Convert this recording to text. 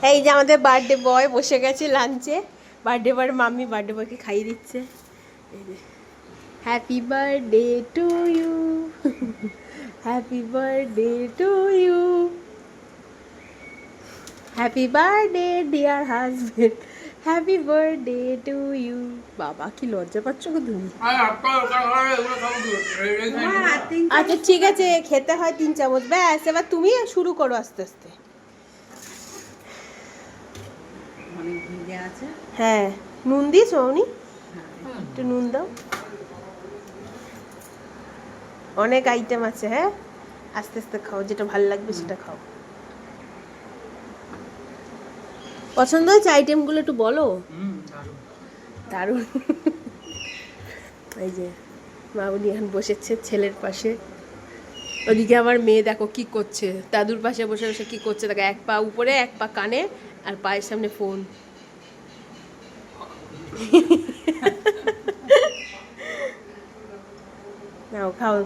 এই যে আমাদের বার্থডে বয় বসে গেছে লাঞ্চে। বার্থডে বয়ের মাম্মি বার্থডে বয়কে খাইয়ে দিচ্ছে। Happy birthday to you, happy birthday to you, happy birthday dear husband, happy birthday to you. বাবা কি লজ্জা পাচ্ছ গো তুমি। আচ্ছা ঠিক আছে, খেতে হয় 3 চামচ ব্যাস। এবার তুমি শুরু করো আস্তে আস্তে। হ্যাঁ নুন দিস মৌনি, একটু নুন দাও। অনেক আইটেম আছে। হ্যাঁ আস্তে আস্তে খাও, যেটা ভালো লাগবে সেটা খাও। পছন্দ হয়েছে আইটেমগুলো একটু বলো। দারুণ। এই যে মামুনি এখন বসেছে ছেলের পাশে। ওদিকে আমার মেয়ে দেখো কি করছে, দাদুর পাশে বসে বসে কি করছে দেখো, এক পা উপরে এক পা কানে আর পায়ের সামনে ফোন। নাও খাও।